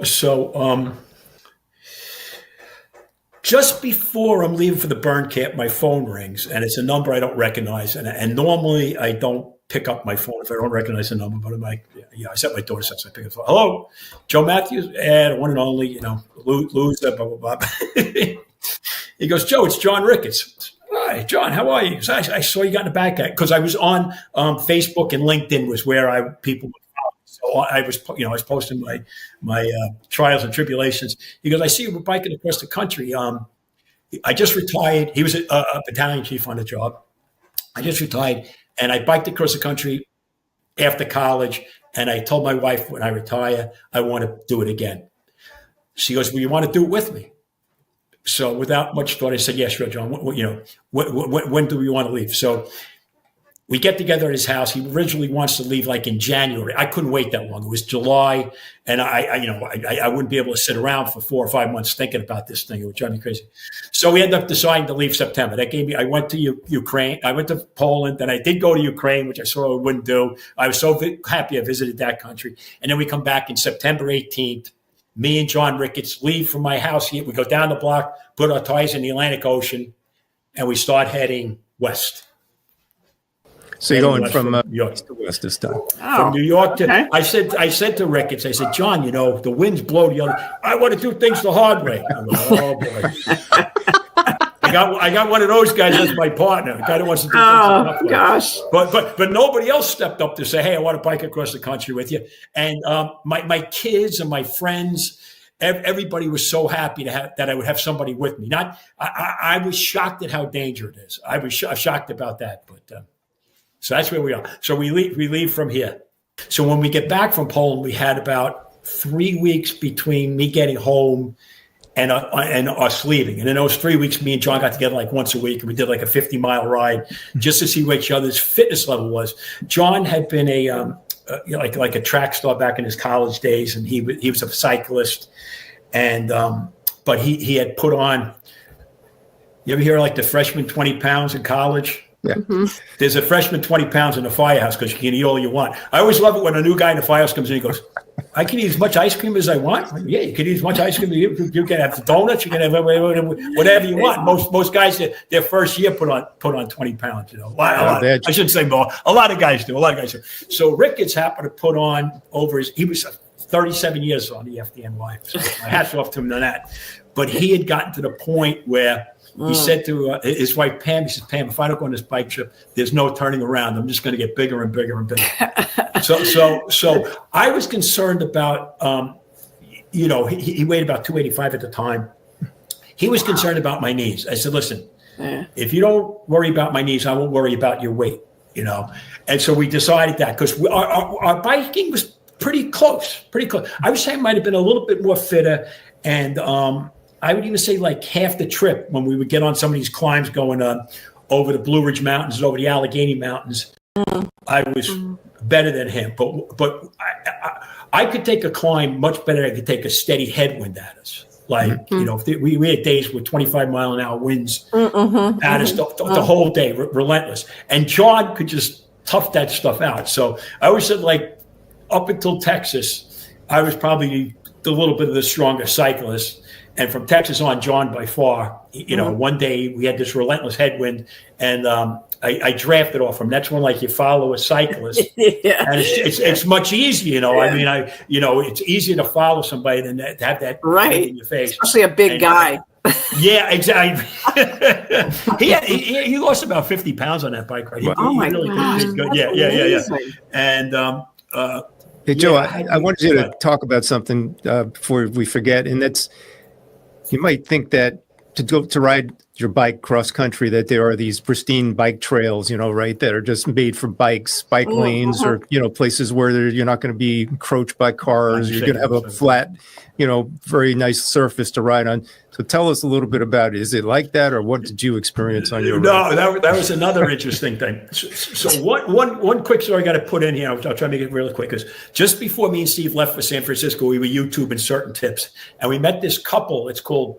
just before I'm leaving for the burn camp, my phone rings, and it's a number I don't recognize, and normally I don't pick up my phone if I don't recognize the number, but I'm like, I set my daughter's house, I pick up the phone. Hello, Joe Matthews, the one and only, loser, blah, blah, blah. He goes, Joe, it's John Ricketts. Hi, John, how are you? I saw you got in the back because I was on Facebook and LinkedIn was where people would follow. So I was posting my trials and tribulations. He goes, I see you were biking across the country. I just retired. He was a battalion chief on the job. I just retired, And I biked across the country after college. And I told my wife, when I retire, I want to do it again. She goes, well, you want to do it with me? So without much thought, I said, yeah, sure, John. When do we want to leave? So we get together at his house. He originally wants to leave like in January. I couldn't wait that long. It was July, and I wouldn't be able to sit around for 4 or 5 months thinking about this thing. It would drive me crazy. So we ended up deciding to leave September. That gave me. I went to Ukraine. I went to Poland. Then I did go to Ukraine, which I saw I wouldn't do. I was so happy I visited that country. And then we come back in September 18th. Me and John Ricketts leave from my house here. We go down the block, put our tires in the Atlantic Ocean, and we start heading west. So you're going from east to west this time. From New York to I said to Ricketts, I said, John, the winds blow the other. I want to do things the hard way. I'm like, oh boy. I got one of those guys as my partner. A guy that wants to do things the hard way. Gosh. But nobody else stepped up to say, hey, I want to bike across the country with you. And my kids and my friends, everybody was so happy that I would have somebody with me. I was shocked at how dangerous it is. I was shocked about that, but. So that's where we are. So we leave from here. So when we get back from Poland, we had about 3 weeks between me getting home and us leaving. And in those 3 weeks, me and John got together like once a week, and we did like a 50-mile ride just to see what each other's fitness level was. John had been like a track star back in his college days, and he was a cyclist. And but he had put on. You ever hear like the freshman 20 pounds in college? Yeah. Mm-hmm. There's a freshman 20 pounds in the firehouse because you can eat all you want. I always love it when a new guy in the firehouse comes in and he goes, I can eat as much ice cream as I want. Like, yeah, you can eat as much ice cream. You can have donuts. You can have whatever you want. Most guys, their first year put on 20 pounds. A lot. I shouldn't say more. A lot of guys do. So Ricketts happened to put on he was 37 years on the FDNY. So my hat's off to him on that. But he had gotten to the point where he said to his wife, Pam, he says, Pam, if I don't go on this bike trip, there's no turning around. I'm just going to get bigger and bigger and bigger. So I was concerned about, he weighed about 285 at the time. He was concerned about my knees. I said, listen, if you don't worry about my knees, I won't worry about your weight, And so we decided that because our biking was pretty close. I would say I might have been a little bit more fitter. And I would even say like half the trip when we would get on some of these climbs going over the Blue Ridge Mountains and over the Allegheny Mountains, I was better than him. But I could take a climb much better than I could take a steady headwind at us. Like, we had days with 25 mile an hour winds at us the whole day, relentless. And John could just tough that stuff out. So I always said, like, up until Texas, I was probably a little bit of the stronger cyclist. And from Texas on, John by far, one day we had this relentless headwind, and I drafted off him. That's when, like, you follow a cyclist, and it's much easier, I mean, it's easier to follow somebody than to have that in your face, especially a big guy. Yeah, exactly. he lost about 50 pounds on that bike ride. My gosh. Yeah. And hey, Joe, I wanted you to talk about something before we forget, and that's. You might think that to ride your bike cross country, that there are these pristine bike trails, right, that are just made for bikes, bike lanes, or places where you're not going to be encroached by cars. You're going to have a flat, very nice surface to ride on. So tell us a little bit about it. Is it like that, or what did you experience on your ride? No, that was another interesting thing. So one quick story I got to put in here. I'll try to make it really quick, because just before me and Steve left for San Francisco, we were YouTubing certain tips, and we met this couple. It's called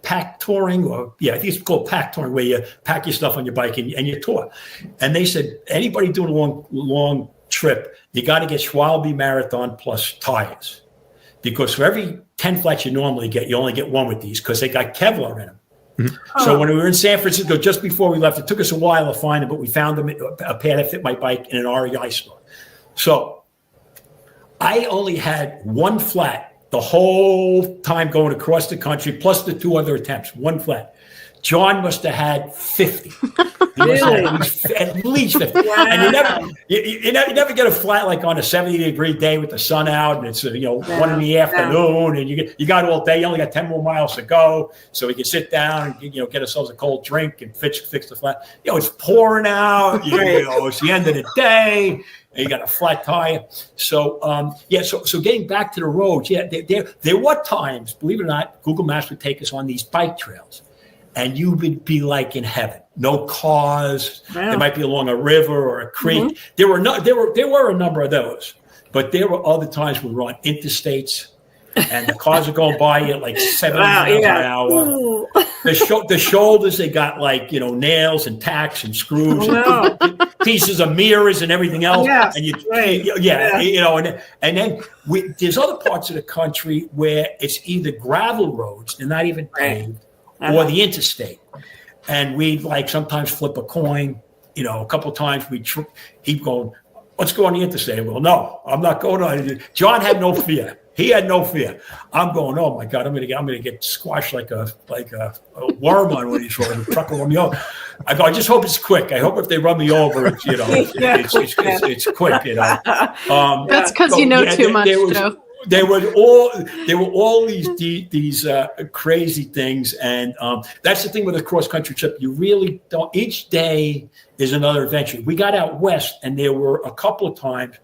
pack touring, I think it's called pack touring, where you pack your stuff on your bike and you tour. And they said, anybody doing a long trip, you got to get Schwalbe Marathon plus tires. Because for every 10 flats you normally get, you only get one with these because they got Kevlar in them. Mm-hmm. So when we were in San Francisco, just before we left, it took us a while to find them, but we found them, a pair that fit my bike in an REI store. So I only had one flat the whole time going across the country, plus the 2 other attempts, one flat. John must have had 50. Really? At least 50. Wow. And you never get a flat like on a 70-degree day with the sun out, and it's 1 in the afternoon, and you got all day. You only got 10 more miles to go, so we can sit down and get ourselves a cold drink and fix the flat. It's pouring out. It's the end of the day. And you got a flat tire. So so getting back to the roads, there were times, believe it or not, Google Maps would take us on these bike trails, and you would be like in heaven. No cars. Wow. They might be along a river or a creek. There were a number of those, but there were other times we were on interstates, and the cars are going by you at like 70 miles an hour. The shoulders, they got like nails and tacks and screws, and pieces of mirrors and everything else. Yes, and then there's other parts of the country where it's either gravel roads, they're not even paved, or the interstate. And we'd like sometimes flip a coin, a couple of times we'd keep going, let's go on the interstate. Well, no, I'm not going on it. John had no fear. He had no fear. I'm going, oh my God, I'm gonna get squashed like a worm on one of these roads. The truck will run me over. I go, I just hope it's quick. I hope if they run me over, it's it's quick. That's because too much, Joe. There were all these crazy things, and that's the thing with a cross country trip. You really don't. Each day is another adventure. We got out west, and there were a couple of times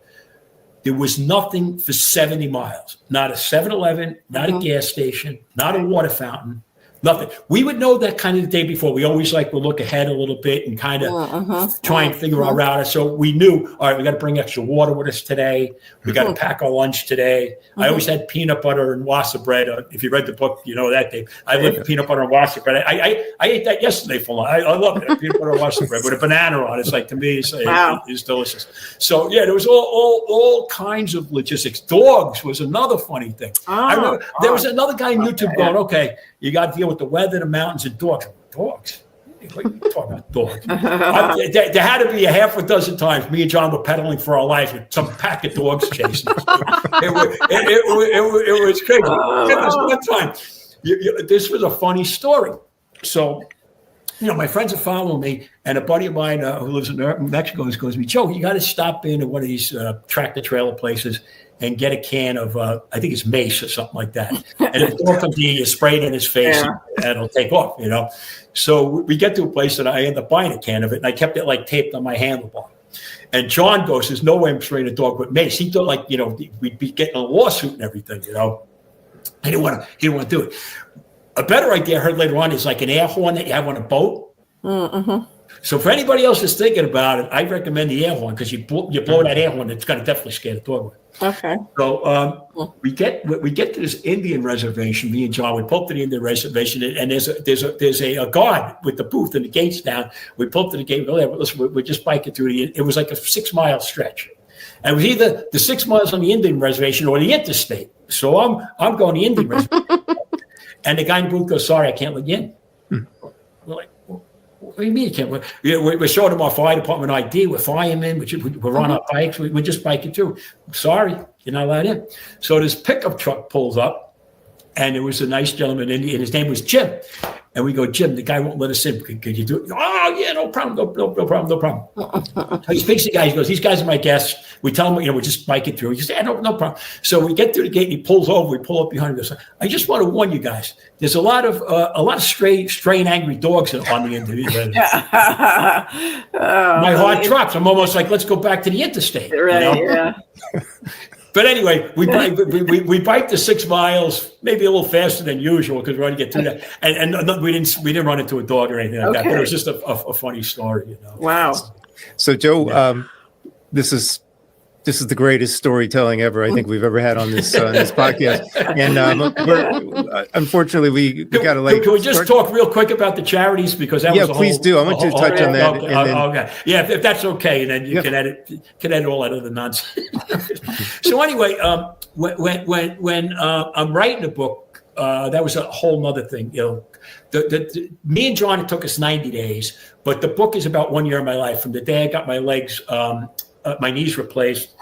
there was nothing for 70 miles. Not a 7-Eleven, not a gas station, not a water fountain. Nothing. We would know that kind of the day before. We always will look ahead a little bit and kind of try and figure our route. So we knew, all right, we got to bring extra water with us today. We got to pack our lunch today. I always had peanut butter and wassa bread. If you read the book, you know that, Dave. I lived peanut butter and wassa bread. I ate that yesterday for lunch. I love it. Peanut butter and wassa bread with a banana on it. It's to me, it's delicious. So there was all kinds of logistics. Dogs was another funny thing. I remember there was another guy on YouTube going, okay, you got to deal with the weather, the mountains, and dogs. Dogs? What are you talking about, dogs? There had to be a half a dozen times me and John were pedaling for our lives with some pack of dogs chasing us. It was crazy. There was one time, this was a funny story. So, my friends are following me, and a buddy of mine who lives in Mexico goes to me, Joe, you got to stop in at one of these tractor trailer places and get a can of, I think it's mace or something like that. And if the dog comes to you spray it in his face, and it'll take off, So we get to a place and I end up buying a can of it, and I kept it taped on my handlebar. And John goes, there's no way I'm spraying a dog with mace. He thought we'd be getting a lawsuit and everything, He didn't want to do it. A better idea I heard later on is like an air horn that you have on a boat. Mm-hmm. So for anybody else that's thinking about it, I recommend the air horn because you blow that air horn, it's going to definitely scare the dog away. Okay. So we get to this Indian reservation. Me and John, we pull up to the Indian reservation, and there's a guard with the booth and the gates down. We pull up to the gate. We go, listen, we're just biking through it was like a 6-mile stretch, and it was either the 6 miles on the Indian reservation or the interstate. So I'm going the Indian reservation, and the guy in the booth goes, "Sorry, I can't let you in." We're like, what do you mean you can't? We're showing them our fire department ID. We're firemen. We're on our bikes. We're just biking through. Sorry, you're not allowed in. So this pickup truck pulls up, and there was a nice gentleman in, and his name was Jim. And we go, Jim, the guy won't let us in. Could you do it? Oh, yeah, no problem. No problem. He speaks to the guy. He goes, these guys are my guests. We tell him, we're just biking through. He says, yeah, no problem. So we get through the gate, and he pulls over. We pull up behind him. He goes, I just want to warn you guys. There's a lot of stray and angry dogs on the individual. My heart drops. I'm almost like, let's go back to the interstate. Right, yeah. But anyway, we biked the 6 miles, maybe a little faster than usual because we wanted to get through that. And we didn't run into a dog or anything like that. But it was just a funny story, Wow. So Joe, this is the greatest storytelling ever I think we've ever had on this podcast. And unfortunately we got to Can we just talk real quick about the charities because that was please do. I want you to touch on that. Okay. Yeah, if that's okay, and then you can edit all that other nonsense. So anyway, when I'm writing a book, that was a whole nother thing. Me and John, it took us 90 days, but the book is about 1 year of my life from the day I got my legs my knees replaced,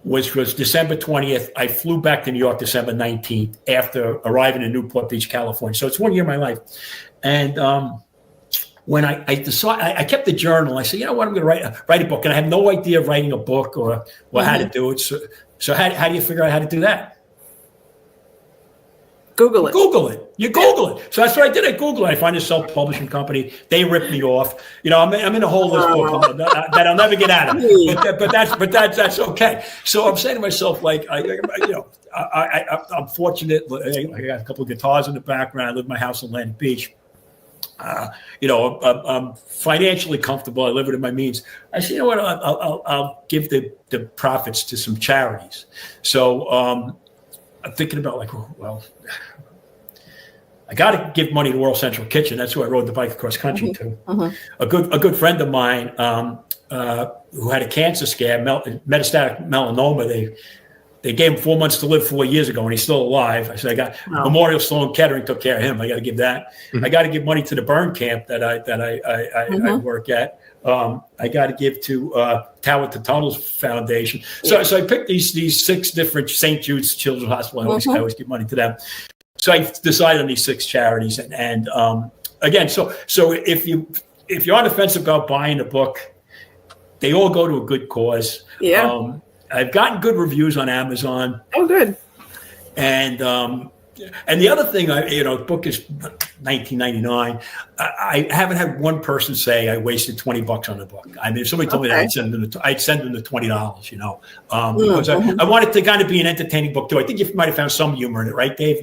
which was December 20th. I flew back to New York December 19th after arriving in Newport Beach, California. So it's 1 year of my life. And when I decided, I kept the journal. I said, you know what, I'm going to write a book. And I had no idea of writing a book or how to do it. So how do you figure out how to do that? Google it. You Google it. So that's what I did. I Googled it. I find a self-publishing company. They ripped me off. I'm in a hole in this book that I'll never get out of. But that's okay. So I'm saying to myself, like, I'm fortunate. I got a couple of guitars in the background. I live in my house in Atlantic Beach. I'm financially comfortable. I live within my means. I said, you know what? I'll give the profits to some charities. So I'm thinking about I got to give money to World Central Kitchen. That's who I rode the bike across country to. A good friend of mine who had a cancer scare, metastatic melanoma. They gave him 4 months to live 4 years ago, and he's still alive. I said, I got Memorial Sloan Kettering took care of him. I got to give that. I got to give money to the burn camp that I work at. I got to give to Tower to Tunnels Foundation. So I picked these 6 different St. Jude's Children's Hospital. I always give money to them. So I decided on these 6 charities, and again, so if you're on the fence about buying a book, they all go to a good cause. Yeah. I've gotten good reviews on Amazon. Oh, good. And the other thing, the book is $19.99. I haven't had one person say I wasted $20 on the book. I mean, if somebody told me that, I'd send them the $20. Because I want it to kind of be an entertaining book too. I think you might have found some humor in it, right, Dave?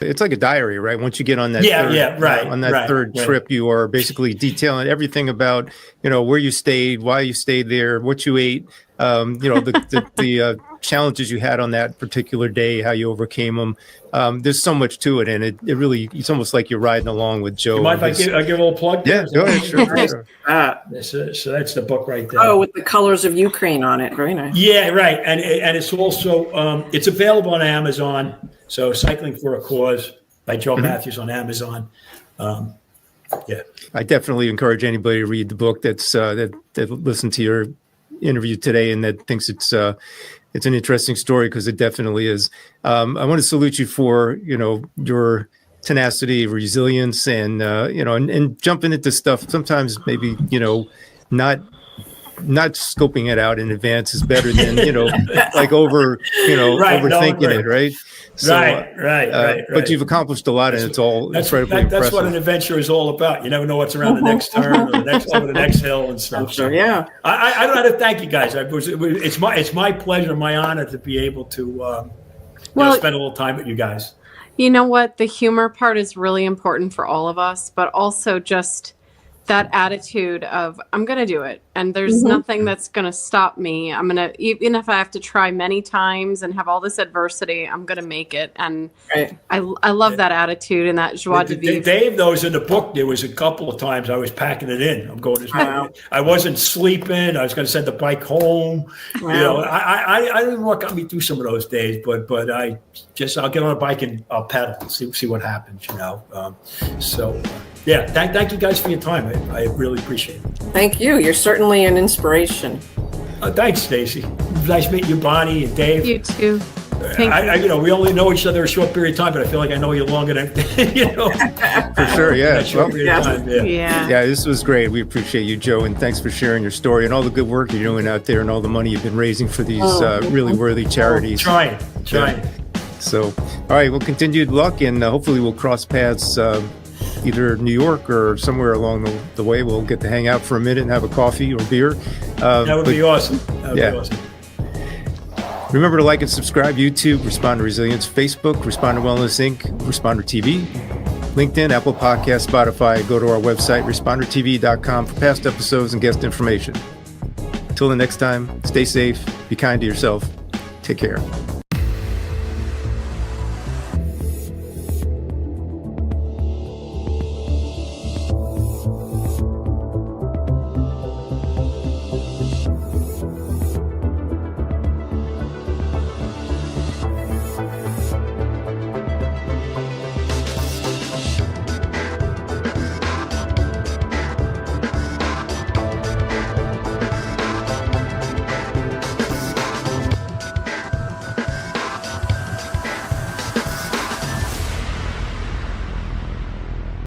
It's like a diary, right? Once you get on that, third trip, you are basically detailing everything about where you stayed, why you stayed there, what you ate. The challenges you had on that particular day, how you overcame them. There's so much to it, and it really, it's almost like you're riding along with Joe. You mind if I give a little plug? Yeah, go ahead. Sure. So that's the book right there. Oh, with the colors of Ukraine on it. Very nice. Yeah, right. And it's also, it's available on Amazon. So Cycling for a Cause by Joe Matthews on Amazon. I definitely encourage anybody to read the book that listened to your interview today and that thinks it's an interesting story, because it definitely is. I want to salute you for your tenacity, resilience, and and jumping into stuff. Sometimes maybe not scoping it out in advance is better than overthinking it, right? So, right. But you've accomplished a lot, and it's all incredibly impressive. That's what an adventure is all about. You never know what's around the next turn or over the next hill and stuff. So, yeah. I don't know how to thank you guys. It's my pleasure, my honor to be able to spend a little time with you guys. You know what? The humor part is really important for all of us, but also just that attitude of, I'm going to do it. And there's nothing that's going to stop me. I'm going to, even if I have to try many times and have all this adversity, I'm going to make it. And I love that attitude and that joie de vivre. Dave knows in the book, there was a couple of times I was packing it in. I'm going I wasn't sleeping. I was going to send the bike home. Wow. I don't know what got me through some of those days, but I'll get on a bike and I'll pedal and see what happens, Yeah, thank you guys for your time. I really appreciate it. Thank you. You're certainly an inspiration. Thanks, Stacy. Nice meeting you, Bonnie and Dave. You too. We only know each other a short period of time, but I feel like I know you longer than For sure, yeah. Yeah, this was great. We appreciate you, Joe, and thanks for sharing your story and all the good work you're doing out there and all the money you've been raising for these really worthy charities. Trying. So, all right, well, continued luck, and hopefully we'll cross paths either New York or somewhere along the way. We'll get to hang out for a minute and have a coffee or beer. That would be awesome. Be awesome. Remember to like and subscribe. YouTube, Responder Resilience. Facebook, Responder Wellness Inc., Responder TV. LinkedIn, Apple Podcasts, Spotify. Go to our website, respondertv.com, for past episodes and guest information. Until the next time, stay safe, be kind to yourself. Take care.